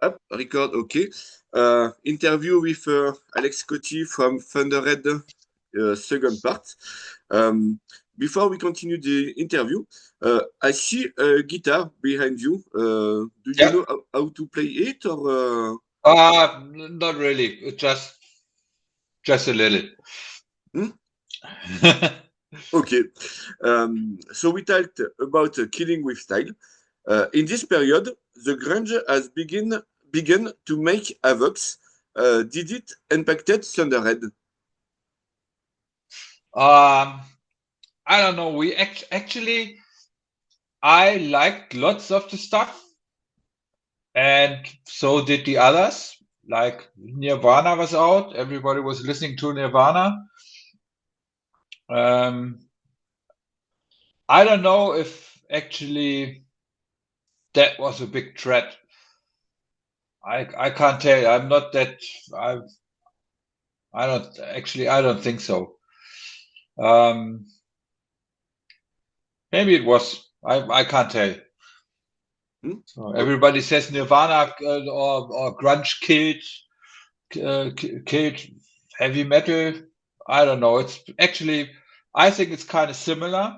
Up, record, okay. Interview with Alex Scotti from Thunderhead, second part. Um, Before we continue the interview, I see a guitar behind you. Do you Yeah. know how to play it, or? Not really. Just a little. Hmm? Okay. So we talked about killing with style. In this period, the grunge has begun to make havocs. Did it impacted Thunderhead? um, I don't know. We actually I liked lots of the stuff, and so did the others. Like Nirvana was out. Everybody was listening to Nirvana. Um, I don't know if actually that was a big threat. I can't tell you. I'm not that. I I don't think so. Um, maybe it was. I can't tell. Hmm? So everybody says Nirvana or grunge killed heavy metal. I don't know. It's actually I think it's kind of similar.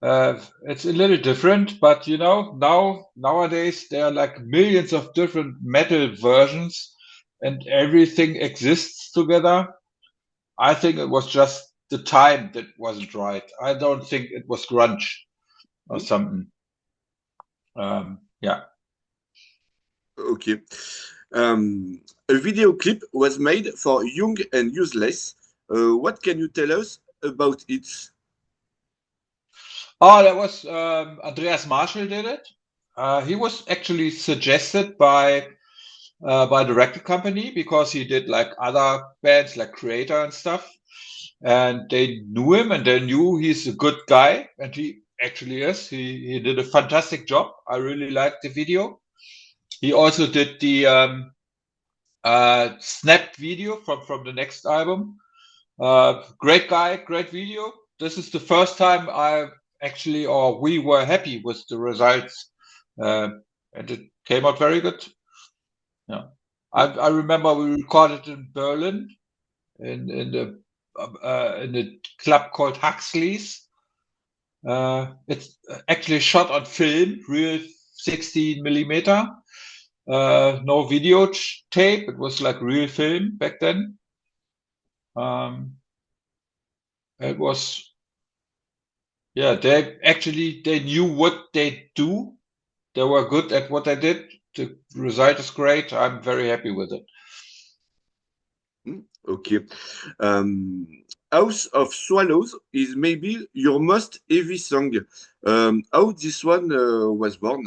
It's a little different, but you know nowadays there are like millions of different metal versions, and everything exists together. I think it was just the time that wasn't right. I don't think it was grunge or Hmm? something. Yeah. Okay. A video clip was made for Young and Useless. What can you tell us about it? Oh, that was Andreas Marshall did it. He was actually suggested by the record company because he did like other bands like Creator and stuff, and they knew him and they knew he's a good guy, and he actually is. He did a fantastic job. I really liked the video. He also did the snapped video from the next album. Great guy, great video. This is the first time I actually, or we were happy with the results, uh, and it came out very good. Yeah, I remember we recorded in Berlin in the club called Huxley's. It's actually shot on film, real 16 millimeter. No video tape. It was like real film back then. Um, it was Yeah, they knew what they do. They were good at what they did. The result is great. I'm very happy with it. Hmm? Okay. Um, House of Swallows is maybe your most heavy song. How this one was born?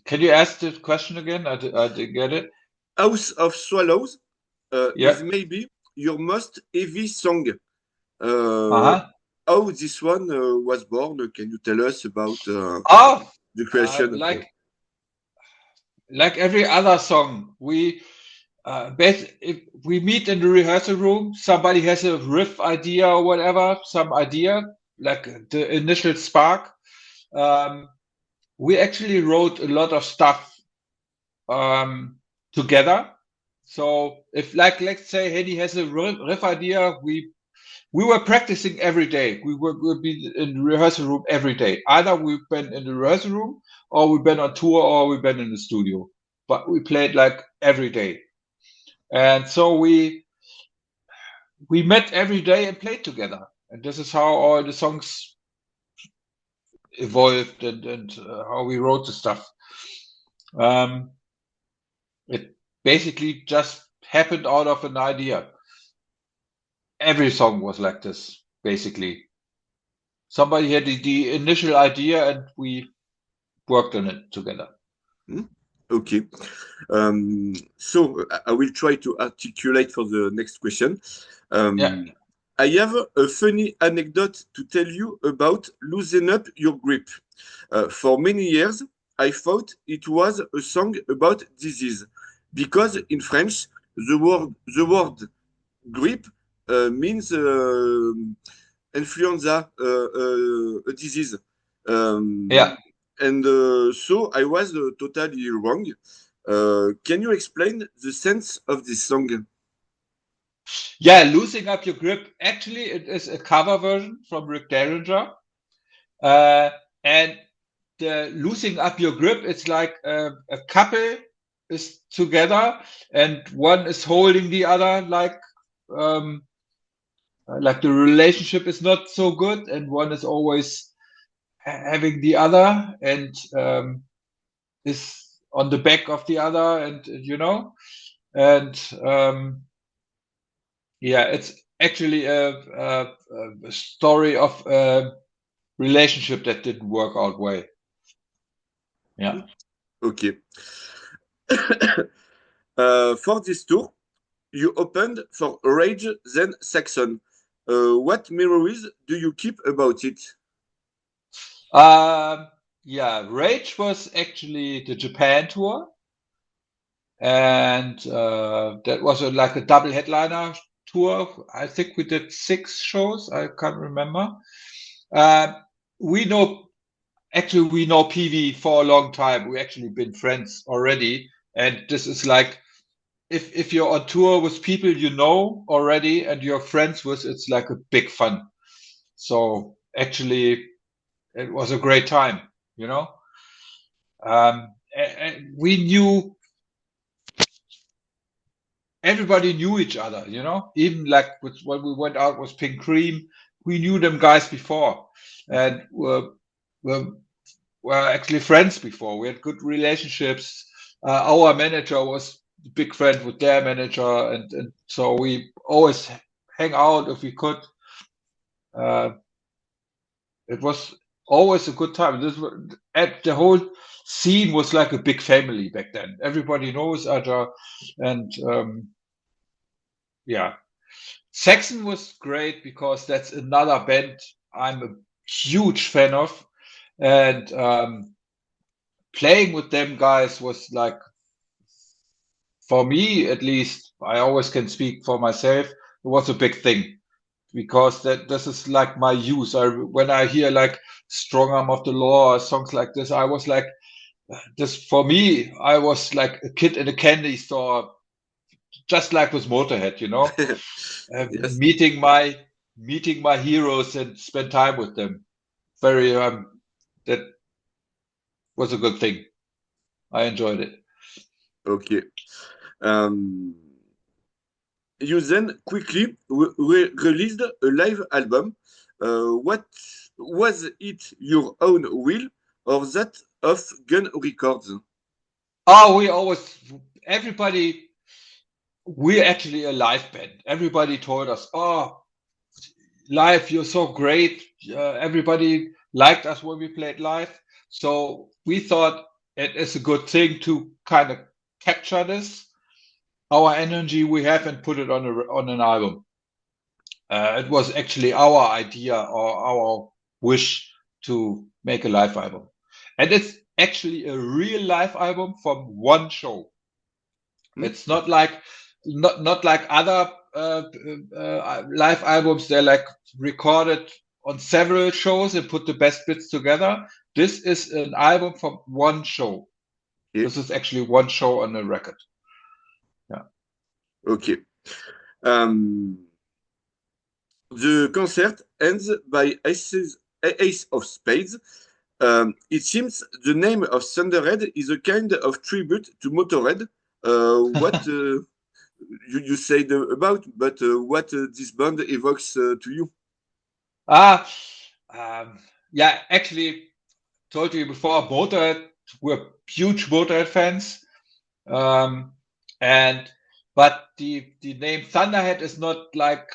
Can you ask the question again? I didn't get it. House of Swallows is Yeah. maybe your most heavy song. Uh, Uh-huh. how this one was born? Can you tell us about Oh, the creation of the? like every other song, if we meet in the rehearsal room. Somebody has a riff idea or whatever, some idea, like the initial spark. Um, we actually wrote a lot of stuff together. So if like let's say Henny has a riff idea, we were practicing every day. We'll be in the rehearsal room every day. Either we've been in the rehearsal room, or we've been on tour, or we've been in the studio. But we played like every day, and so we met every day and played together. And this is how all the songs evolved and how we wrote the stuff. Um, it basically just happened out of an idea. Every song was like this, basically. Somebody had the initial idea and we worked on it together. Hmm? Okay. So I will try to articulate for the next question. Yeah. Um, I have a funny anecdote to tell you about loosen up your grip. For many years, I thought it was a song about disease because in French, the word grip means influenza, a disease. Um, Yeah. and so I was totally wrong. Can you explain the sense of this song? Yeah, losing up your grip. Actually, it is a cover version from Rick Derringer. And the losing up your grip, it's like a couple is together and one is holding the other like the relationship is not so good and one is always having the other and is on the back of the other and and yeah, it's actually a story of a relationship that didn't work out well. Yeah. Okay. For this tour, you opened for Rage, then Saxon. What memories do you keep about it? Yeah, Rage was actually the Japan tour, and that was like a double headliner tour. I think we did 6 shows. I can't remember. We know PV for a long time. We actually been friends already, and this is like if you're on tour with people you know already and you're friends with, it's like a big fun. So actually, it was a great time. We knew everybody knew each other. Even like when we went out with Pink Cream, we knew them guys before, and were actually friends before. We had good relationships. Our manager was a big friend with their manager, and so we always hang out if we could. It was always a good time. The whole scene was like a big family back then. Everybody knows each other, and yeah. Saxon was great because that's another band I'm a huge fan of, and playing with them guys was like, for me at least, I always can speak for myself, it was a big thing because this is like my use. When I hear like Strong Arm of the Law or songs like this, I was like, this for me, I was like a kid in a candy store, just like with Motorhead, Yes. meeting my heroes and spend time with them. Very that was a good thing. I enjoyed it. Okay. Um, you then quickly released a live album. What was it your own will or that of Gun Records? Oh, everybody, we're actually a live band. Everybody told us, oh, live, you're so great. Everybody liked us when we played live. So we thought it is a good thing to kind of capture our energy we have and put it on an album. It was actually our idea or our wish to make a live album. And it's actually a real live album from one show. It's not like other live albums. They're like recorded on several shows and put the best bits together. This is an album from one show. Okay. This is actually one show on a record. Yeah. Okay. The concert ends by Ace of Spades. It seems the name of Thunderhead is a kind of tribute to Motorhead. What you said about, but what this band evokes to you? Yeah, actually, told you before, Motorhead, we're huge Motorhead fans. But the name Thunderhead is not like,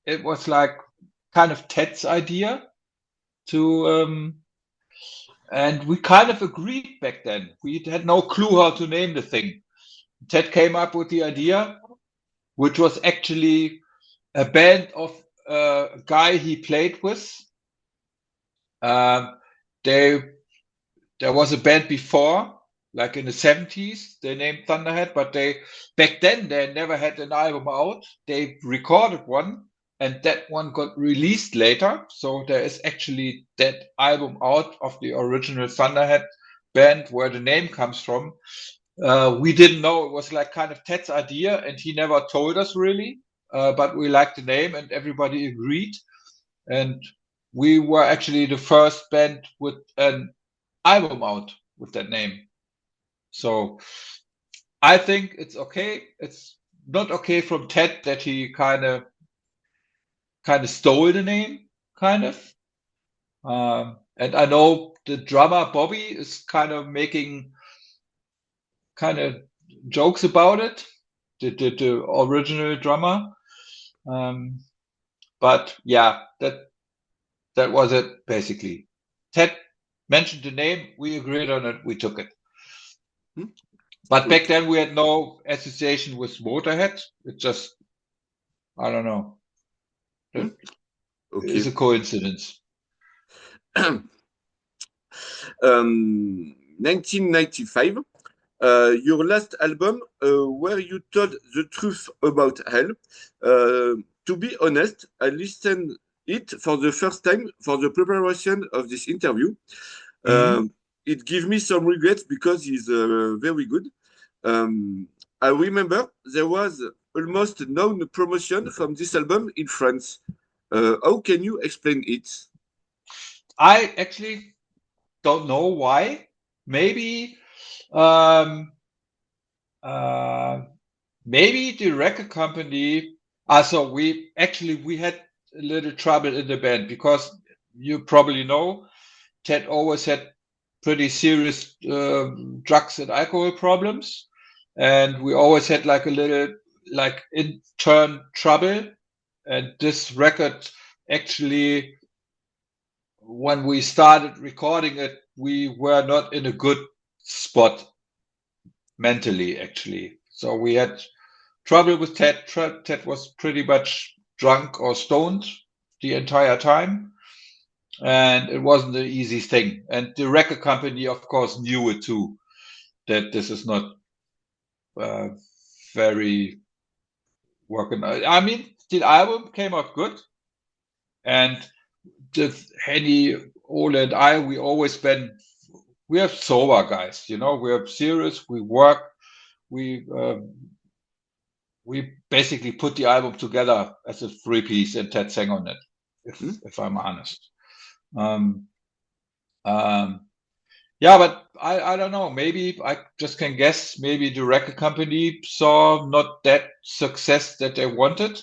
it was like kind of Ted's idea to, and we kind of agreed back then. We had no clue how to name the thing. Ted came up with the idea, which was actually a band of a guy he played with. There was a band before, like in the 70s, they named Thunderhead, but back then they never had an album out. They recorded one and that one got released later. So there is actually that album out of the original Thunderhead band where the name comes from. We didn't know, it was like kind of Ted's idea, and he never told us really, but we liked the name and everybody agreed. And we were actually the first band with an album out with that name. So I think it's okay. It's not okay from Ted that he kind of stole the name, kind of. And I know the drummer Bobby is kind of making kind of jokes about it, the original drummer. But yeah, that was it basically. Ted mentioned the name, we agreed on it, we took it. But back then we had no association with Motorhead. It just, I don't know. It's a coincidence. 1995, your last album where you told the truth about hell. To be honest, I listened it for the first time for the preparation of this interview. It gave me some regrets because it's very good. I remember there was almost no promotion from this album in France. How can you explain it? I actually don't know why. Maybe maybe the record company. So we had a little trouble in the band because you probably know Ted always had pretty serious drugs and alcohol problems, and we always had like a little intern trouble. And this record actually, when we started recording it, we were not in a good spot mentally, actually. So we had trouble with Ted. Ted was pretty much drunk or stoned the entire time. And it wasn't an easy thing. And the record company, of course, knew it too, that this is not very working. I mean, the album came out good. And Henny, Ole, and I, we are sober guys, you know, we're serious, we work, we basically put the album together as a 3-piece and Ted sang on it, if I'm honest. Yeah, but I don't know, maybe I just can guess, maybe the record company saw not that success that they wanted.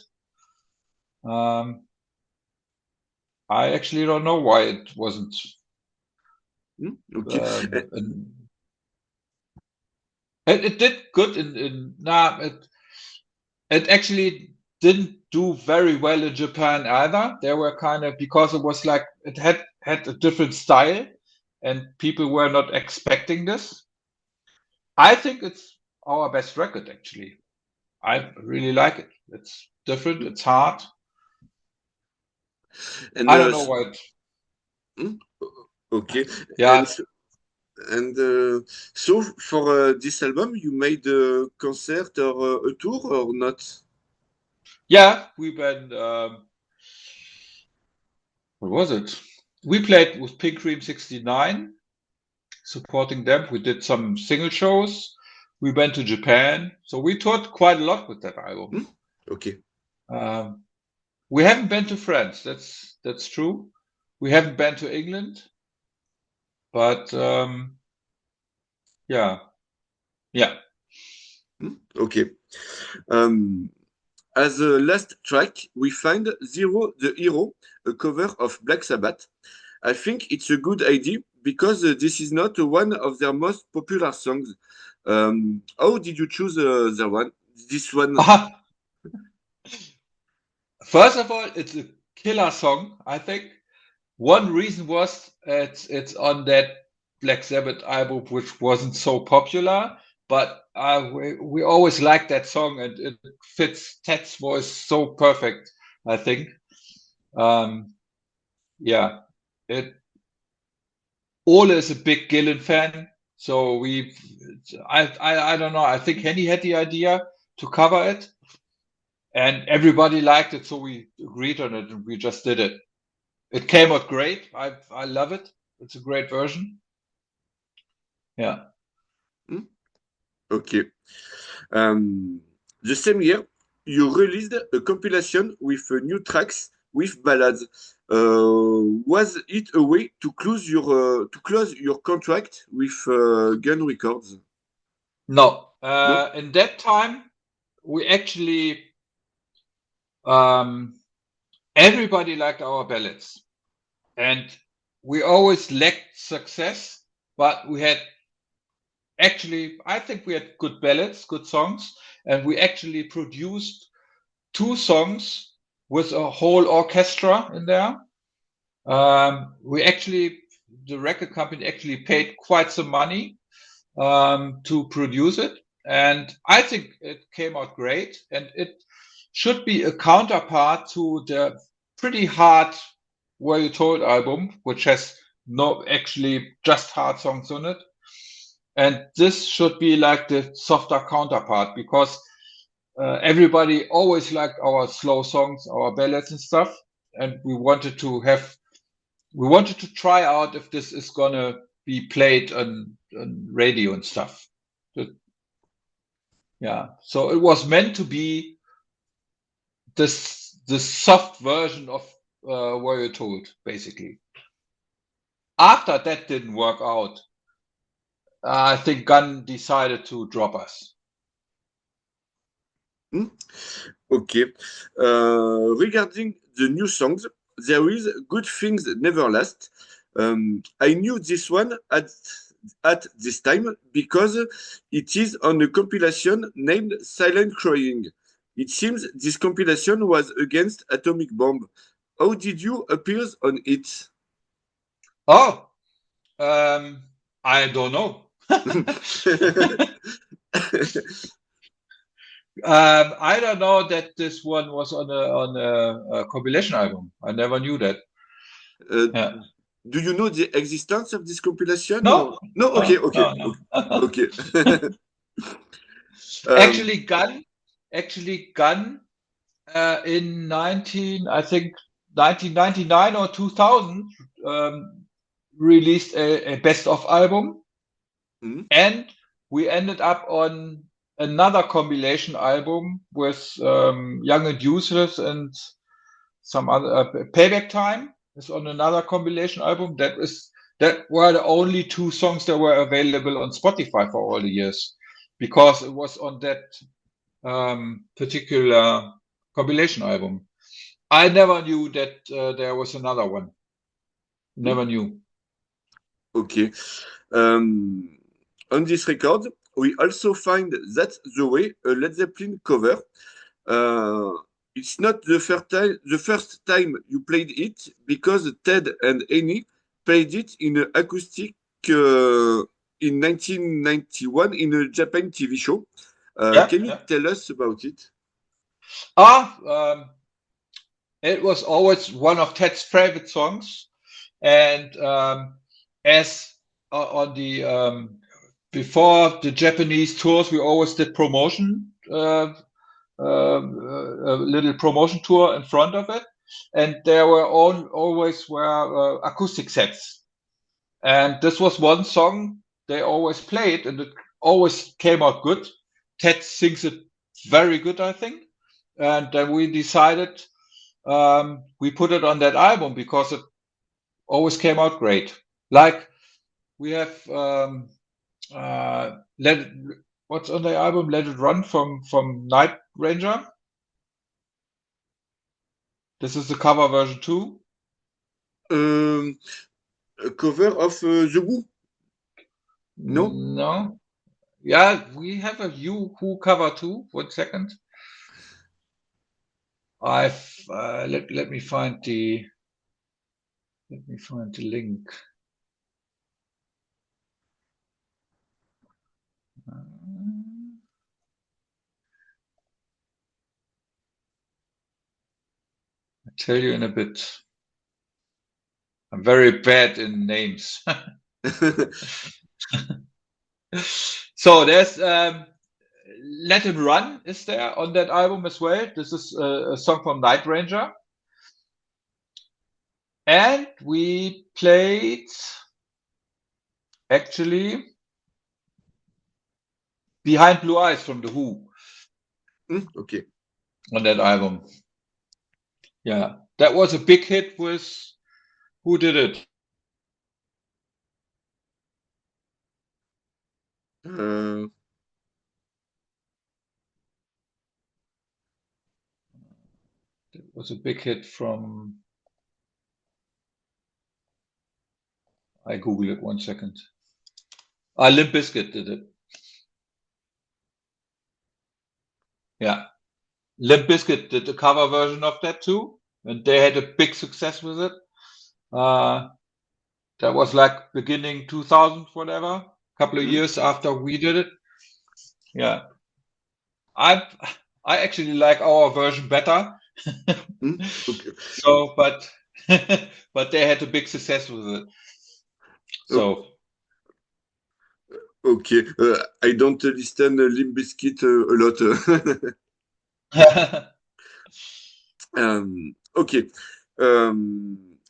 I actually don't know why it wasn't. Okay. It did good it actually didn't do very well in Japan either. They were kind of, because it was like it had a different style and people were not expecting this. I think it's our best record actually. I really like it. It's different, it's hard. And I don't know why okay. Yeah. And so for this album, you made a concert or a tour or not? Yeah, we went. What was it? We played with Pink Cream 69, supporting them. We did some single shows. We went to Japan, so we toured quite a lot with that album. Okay. We haven't been to France. That's true. We haven't been to England, but yeah. Okay. As a last track, we find Zero the Hero, a cover of Black Sabbath. I think it's a good idea because this is not one of their most popular songs. How did you choose this one? First of all, it's a killer song, I think. One reason was it's on that Black Sabbath album, which wasn't so popular, but we always liked that song, and it fits Ted's voice so perfect, I think. Yeah, Ole is a big Gillan fan, so I don't know. I think Henny had the idea to cover it, and everybody liked it, so we agreed on it and we just did it. It came out great. I love it. It's a great version. Yeah. Okay. The same year, you released a compilation with new tracks with ballads. Was it a way to close your contract with Gun Records? No. No. In that time, we actually everybody liked our ballads, and we always lacked success, but we had actually, I think we had good ballads, good songs, and we actually produced 2 songs with a whole orchestra in there. The record company actually paid quite some money to produce it, and I think it came out great, and it should be a counterpart to the pretty hard Were You Told album, which has no actually just hard songs on it. And this should be like the softer counterpart, because everybody always liked our slow songs, our ballads and stuff. And we wanted to try out if this is gonna be played on radio and stuff. Yeah. So it was meant to be the soft version of Were You Told, basically. After that didn't work out, I think Gun decided to drop us. Okay. Regarding the new songs, there is Good Things Never Last. I knew this one at this time because it is on a compilation named Silent Crying. It seems this compilation was against atomic bomb. How did you appear on it? Oh, I don't know. I don't know that this one was on a compilation album. I never knew that. Yeah. Do you know the existence of this compilation? No, No. Okay. no. Okay. Actually, Gun in 1999 or 2000 released a best of album, and we ended up on another compilation album with Young and Useless and some other Payback Time is on another compilation album. That were the only 2 songs that were available on Spotify for all the years, because it was on that particular compilation album. I never knew that there was another one. Never knew. Okay. On this record, we also find That's the Way, a Led Zeppelin cover. It's not the first time you played it, because Ted and Annie played it in an acoustic in 1991 in a Japan TV show. Can you tell us about it? It was always one of Ted's favorite songs, and as on the before the Japanese tours, we always did promotion, a little promotion tour in front of it, and there were always acoustic sets, and this was one song they always played, and it always came out good. Ted sings it very good, I think, and then we decided we put it on that album because it always came out great. Like we have what's on the album? Let It Run from Night Ranger. This is the cover version too. A cover of the Vous? No. No. Yeah, we have a Who cover too. 1 second. Let me find the link. I'll tell you in a bit. I'm very bad in names. So there's Let Him Run is there on that album as well. This is a song from Night Ranger. And we played actually Behind Blue Eyes from the Who. Okay. On that album. Yeah, that was a big hit with Who Did It? It was a big hit from. I Google it 1 second. Limp Bizkit did it. Yeah, Limp Bizkit did a cover version of that too, and they had a big success with it. That was like beginning 2000, whatever, couple of years after we did it. Yeah, I actually like our version better. Okay. So, but but they had a big success with it. So. Okay, I don't listen Limp Bizkit a lot. Okay.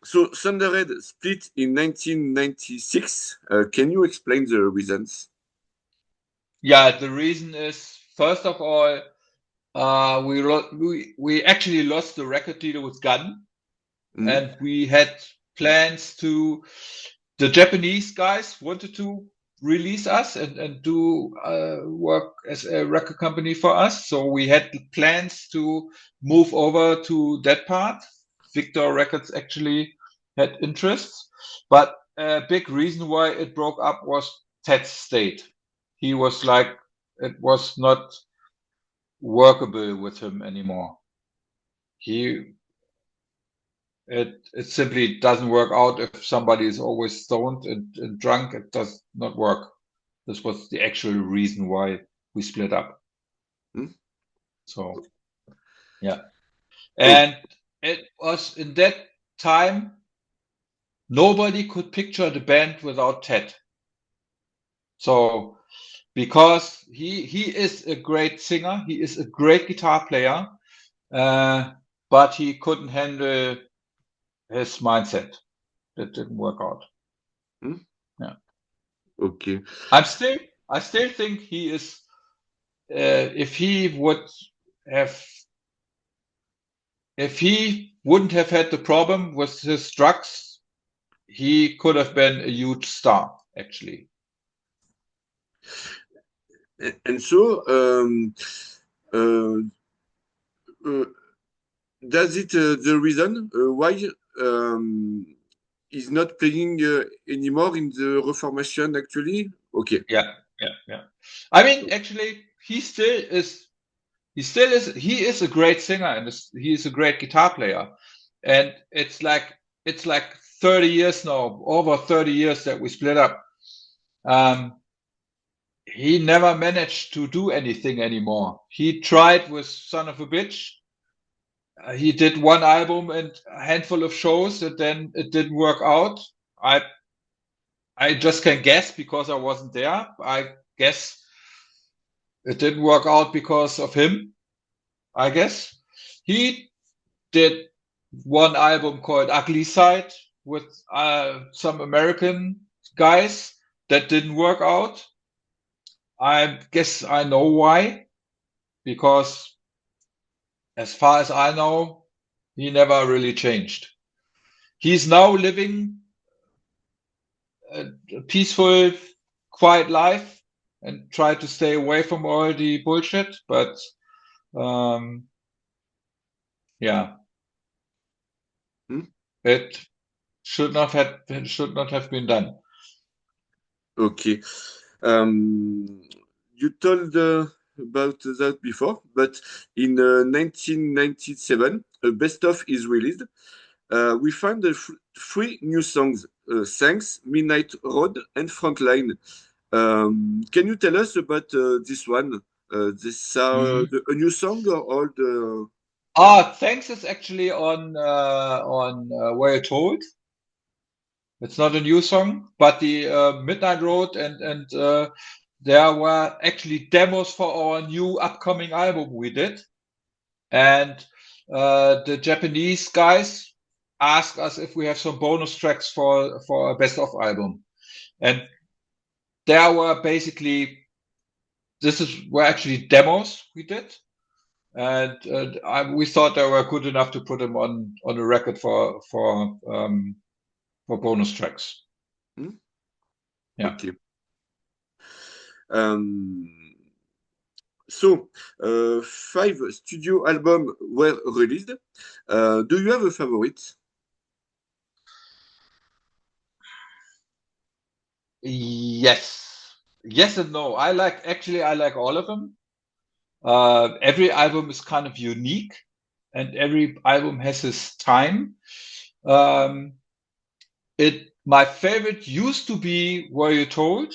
So Thunderhead split in 1996. Can you explain the reasons? Yeah, the reason is, first of all, we actually lost the record deal with Gun, and we had plans to. The Japanese guys wanted to release us and do work as a record company for us. So we had plans to move over to that part. Victor Records actually had interests, but a big reason why it broke up was Ted's state. He was like, it was not workable with him anymore. It simply doesn't work out if somebody is always stoned and drunk. It does not work. This was the actual reason why we split up. So, yeah. And it was in that time, nobody could picture the band without Ted. So, because he is a great singer, he is a great guitar player, but he couldn't handle his mindset. That didn't work out. Yeah. Okay. I still think he is. If he wouldn't have had the problem with his drugs, he could have been a huge star, actually. And so, does it the reason why he's not playing anymore in the reformation? Actually, okay. Yeah. I mean, actually, he still is. He is a great singer and he is a great guitar player, and it's like 30 years now, over 30 years that we split up. He never managed to do anything anymore. He tried with Son of a Bitch. He did one album and a handful of shows, and then it didn't work out. I just can guess because I wasn't there. I guess it didn't work out because of him, I guess. He did one album called Ugly Side with some American guys that didn't work out. I guess I know why. Because as far as I know, he never really changed. He's now living a peaceful, quiet life and try to stay away from all the bullshit. But yeah, it should not have been done. Okay. You told about that before, but in 1997, a best of is released. We found three new songs: Thanks, Midnight Road, and Frontline. Can you tell us about this one? This a new song or old? Thanks is actually on Where Told. It's not a new song, but the Midnight Road and there were actually demos for our new upcoming album we did. And the Japanese guys asked us if we have some bonus tracks for a best of album. And there were basically, were actually demos we did. And we thought they were good enough to put them on a record for bonus tracks. Yeah. Okay. So, 5 studio albums were released. Do you have a favorite? Yes and no. I like all of them. Every album is kind of unique, and every album has its time. My favorite used to be Were You Told,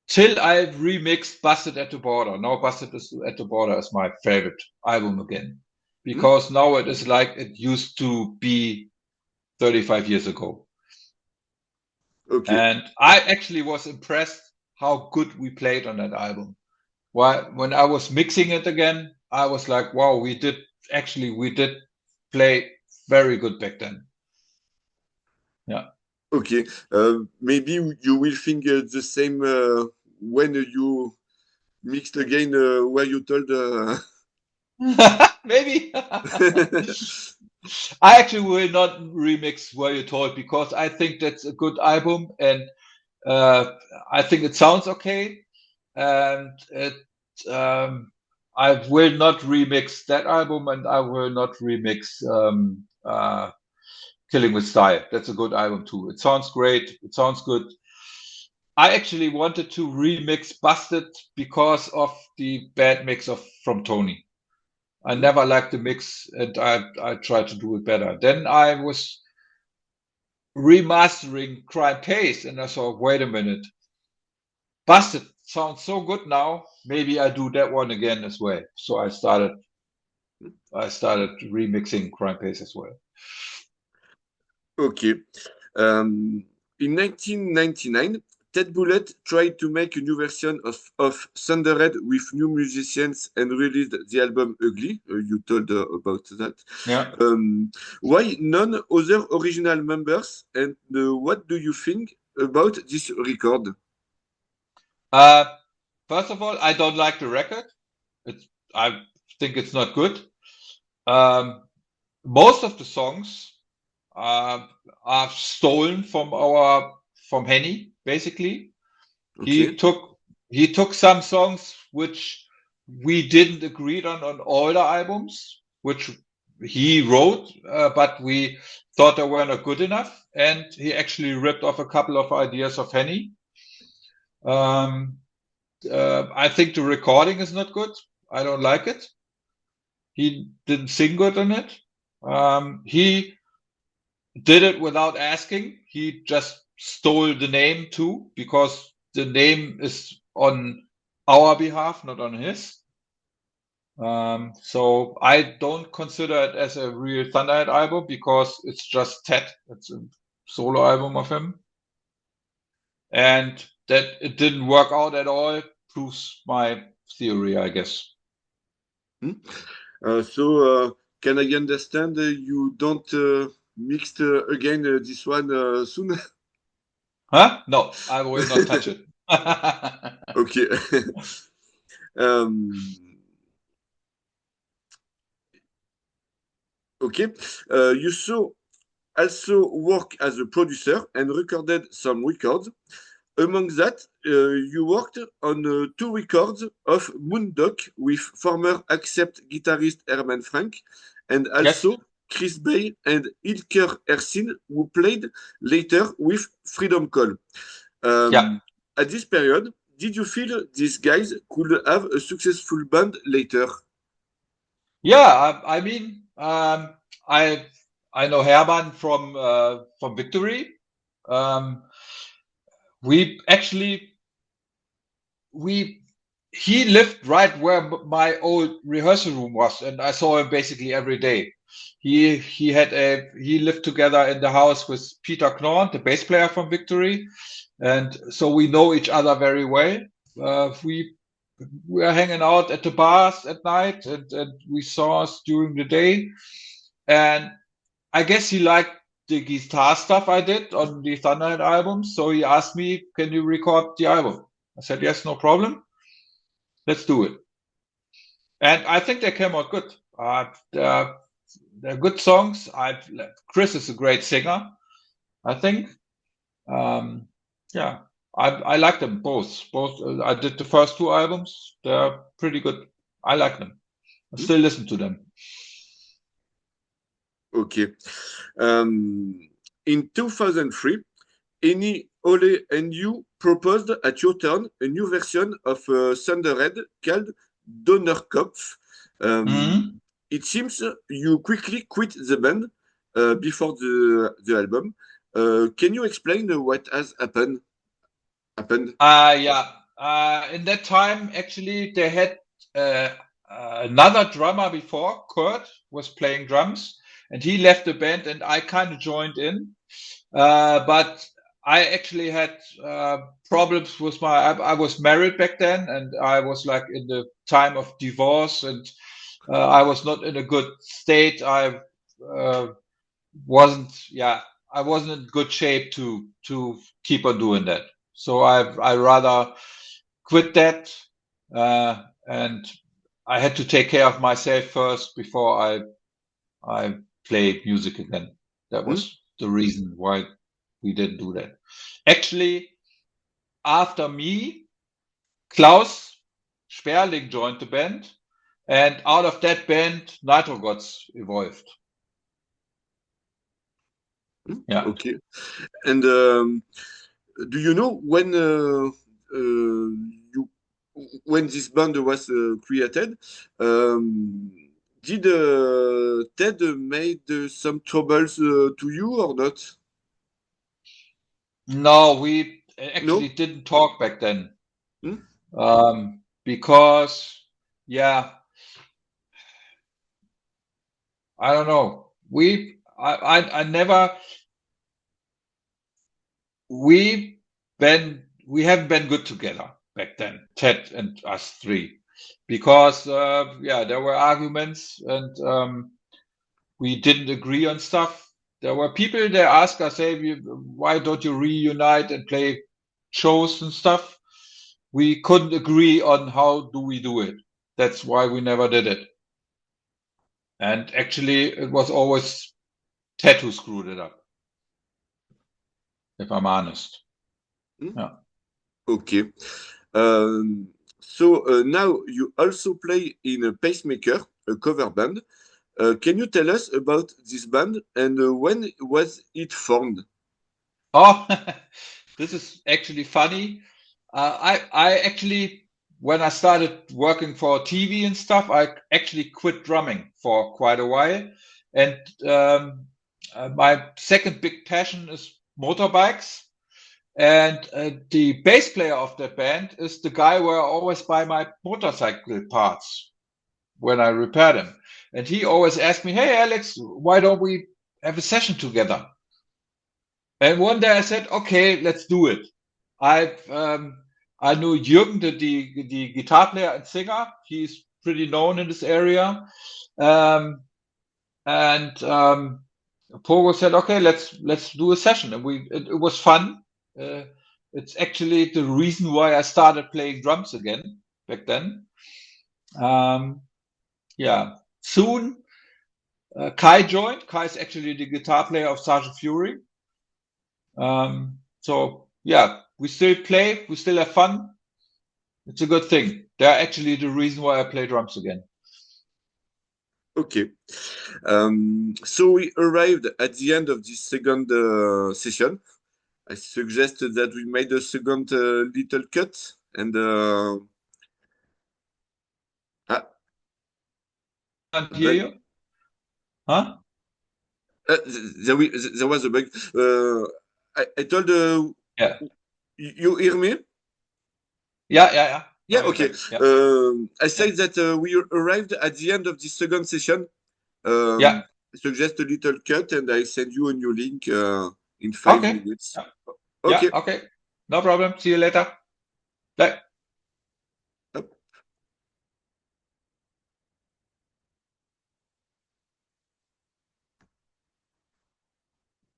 till I remixed Busted at the Border. Now Busted at the Border is my favorite album again, because now it is like it used to be 35 years ago. Okay. And I actually was impressed how good we played on that album. When I was mixing it again, I was like, wow, we did play very good back then. Yeah. Okay. Maybe you will think the same when you mixed again Where You Told. Maybe. I actually will not remix Were You Told, because I think that's a good album, and I think it sounds okay, and I will not remix that album, and I will not remix Killing with Style. That's a good album too. It sounds great. It sounds good. I actually wanted to remix Busted because of the bad mix from Tony. I never liked the mix, and I tried to do it better. Then I was remastering Crime Pace, and I thought, wait a minute, Busted sounds so good now. Maybe I do that one again as well. So I started remixing Crime Pace as well. Okay. In 1999, Ted Bullitt tried to make a new version of Thunderhead with new musicians and released the album Ugly. You told about that. Yeah. Why none other original members? And what do you think about this record? First of all, I don't like the record. I think it's not good. Most of the songs are stolen from Henny, basically. Okay. He took some songs which we didn't agree on all the albums, which he wrote, but we thought they were not good enough, and he actually ripped off a couple of ideas of Henny. I think the recording is not good. I don't like it. He didn't sing good on it. He did it without asking. He just stole the name too, because the name is on our behalf, not on his. So I don't consider it as a real Thunderhead album, because it's just Ted. It's a solo album of him. And that it didn't work out at all proves my theory, I guess. So can I understand you don't mix again this one soon? Huh? No, I will not touch it. Okay. Okay. You also work as a producer and recorded some records. Among that, you worked on 2 records of Moondog with former Accept guitarist Herman Frank, and also Chris Bay and Ilker Ersin, who played later with Freedom Call. At this period, did you feel these guys could have a successful band later? Yeah, I mean, I know Herman from Victory. He lived right where my old rehearsal room was, and I saw him basically every day. He lived together in the house with Peter Knorn, the bass player from Victory, and so we know each other very well. We were hanging out at the bars at night, and we saw us during the day. And I guess he liked the guitar stuff I did on the Thunderhead albums, so he asked me, "Can you record the album?" I said, "Yes, no problem. Let's do it." And I think they came out good. They're good songs. Chris is a great singer, I think. Yeah, I like them both. I did the first two albums. They're pretty good. I like them. I still listen to them. Okay. In 2003, Annie, Ole, and you proposed at your turn a new version of Thunderhead called Donnerkopf. It seems you quickly quit the band before the album. Can you explain what has happened? Yeah. In that time, actually, they had another drummer before. Kurt was playing drums, and he left the band, and I kind of joined in. But I actually had problems with I was married back then, and I was like in the time of divorce, and I was not in a good state. I wasn't in good shape to keep on doing that. So I rather quit that, and I had to take care of myself first before I play music again. That was the reason why we didn't do that. Actually, after me, Klaus Sperling joined the band, and out of that band, Nitro Gods evolved. Yeah. Okay. And do you know when this band was created? Did Ted made some troubles to you or not? No, we actually didn't talk back then. Because, yeah, I don't know. We haven't been good together back then, Ted and us three, because there were arguments, and we didn't agree on stuff. There were people that asked us, "Hey, why don't you reunite and play shows and stuff?" We couldn't agree on how do we do it. That's why we never did it. And actually, it was always Ted who screwed it up, if I'm honest. Yeah. Okay. So now you also play in a Pacemaker, a cover band. Can you tell us about this band and when was it formed? Oh, this is actually funny. I actually, when I started working for TV and stuff, I actually quit drumming for quite a while. And my second big passion is motorbikes. And the bass player of that band is the guy where I always buy my motorcycle parts when I repair them. And he always asked me, "Hey, Alex, why don't we have a session together?" And one day I said, "Okay, let's do it." I knew Jürgen, the guitar player and singer. He's pretty known in this area. And Pogo said, "Okay, let's do a session." And it was fun. It's actually the reason why I started playing drums again back then. Soon Kai joined. Kai is actually the guitar player of Sergeant Fury. So yeah, we still play, we still have fun. It's a good thing. They're actually the reason why I play drums again. Okay. So we arrived at the end of this second session. I suggested that we made a second little cut and Can't hear you? Huh? There was a bug. I told you hear me? Yeah. Yeah, okay. I said that we arrived at the end of the second session. suggest a little cut, and I send you a new link in 5 Okay. minutes. Yeah. Okay. Yeah, okay. No problem. See you later. Bye.